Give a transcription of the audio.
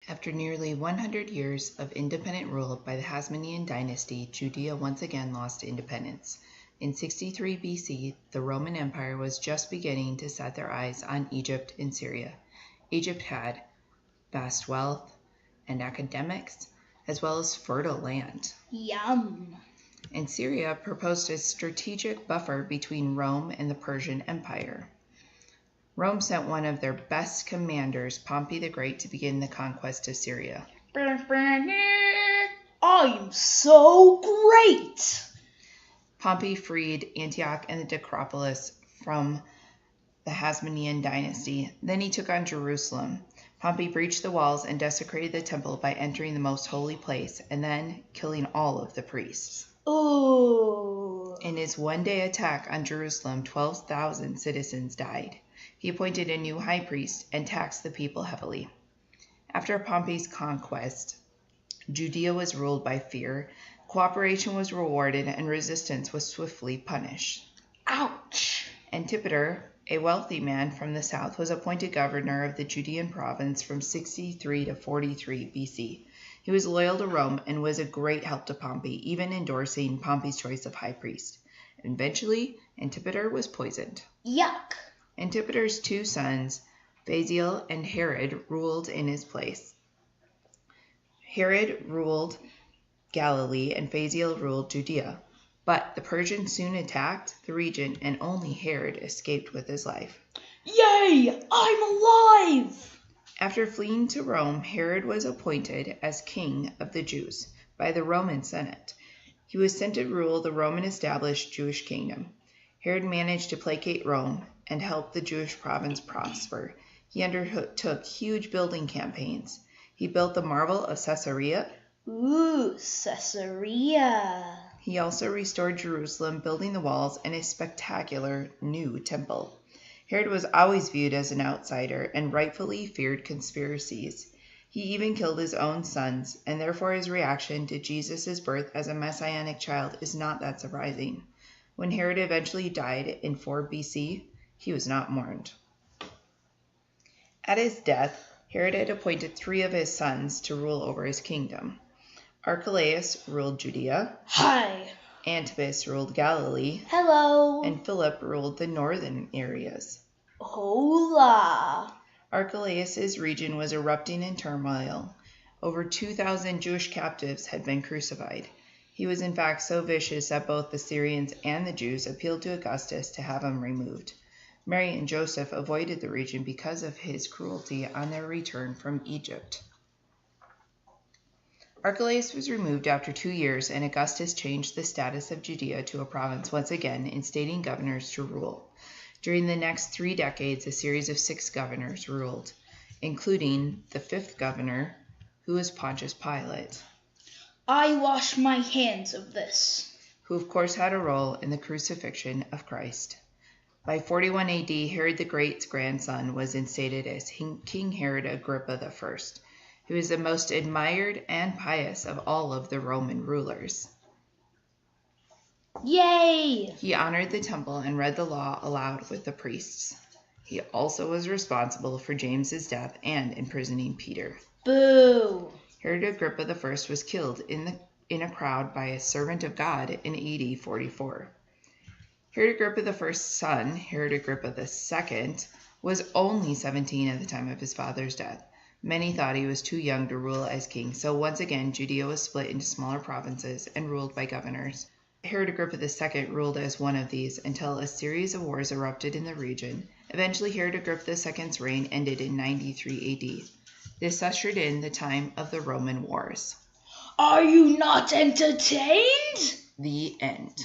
After nearly 100 years of independent rule by the Hasmonean dynasty, Judea once again lost independence. In 63 BC, the Roman Empire was just beginning to set their eyes on Egypt and Syria. Egypt had vast wealth and academics, as well as fertile land. Yum! And Syria proposed a strategic buffer between Rome and the Persian Empire. Rome sent one of their best commanders, Pompey the Great, to begin the conquest of Syria. I'm so great! Pompey freed Antioch and the Decapolis from the Hasmonean dynasty. Then he took on Jerusalem. Pompey breached the walls and desecrated the temple by entering the most holy place and then killing all of the priests. Ooh. In his one-day attack on Jerusalem, 12,000 citizens died. He appointed a new high priest and taxed the people heavily. After Pompey's conquest, Judea was ruled by fear, cooperation was rewarded, and resistance was swiftly punished. Ouch! Antipater, a wealthy man from the south, was appointed governor of the Judean province from 63 to 43 BC. He was loyal to Rome and was a great help to Pompey, even endorsing Pompey's choice of high priest. Eventually, Antipater was poisoned. Yuck! Antipater's two sons, Phasael and Herod, ruled in his place. Herod ruled Galilee and Phasael ruled Judea. But the Persians soon attacked the region, and only Herod escaped with his life. Yay! I'm alive! After fleeing to Rome, Herod was appointed as king of the Jews by the Roman Senate. He was sent to rule the Roman-established Jewish kingdom. Herod managed to placate Rome and help the Jewish province prosper. He undertook huge building campaigns. He built the marvel of Caesarea. Ooh, Caesarea. He also restored Jerusalem, building the walls and a spectacular new temple. Herod was always viewed as an outsider and rightfully feared conspiracies. He even killed his own sons, and therefore his reaction to Jesus' birth as a messianic child is not that surprising. When Herod eventually died in 4 BC, he was not mourned. At his death, Herod had appointed 3 of his sons to rule over his kingdom. Archelaus ruled Judea. Hi. Antipas ruled Galilee. Hello. And Philip ruled the northern areas. Hola. Archelaus' region was erupting in turmoil. Over 2,000 Jewish captives had been crucified. He was in fact so vicious that both the Syrians and the Jews appealed to Augustus to have him removed. Mary and Joseph avoided the region because of his cruelty on their return from Egypt. Archelaus was removed after 2 years, and Augustus changed the status of Judea to a province once again, instating governors to rule. During the next 3 decades, a series of 6 governors ruled, including the 5th governor, who was Pontius Pilate. I wash my hands of this. Who of course had a role in the crucifixion of Christ. By 41 AD, Herod the Great's grandson was instated as King Herod Agrippa I. He was the most admired and pious of all of the Roman rulers. Yay! He honored the temple and read the law aloud with the priests. He also was responsible for James's death and imprisoning Peter. Boo! Herod Agrippa I was killed in a crowd by a servant of God in AD 44. Herod Agrippa I's son, Herod Agrippa II, was only 17 at the time of his father's death. Many thought he was too young to rule as king, so once again Judea was split into smaller provinces and ruled by governors. Herod Agrippa II ruled as one of these until a series of wars erupted in the region. Eventually, Herod Agrippa II's reign ended in 93 AD. This ushered in the time of the Roman Wars. Are you not entertained? The end.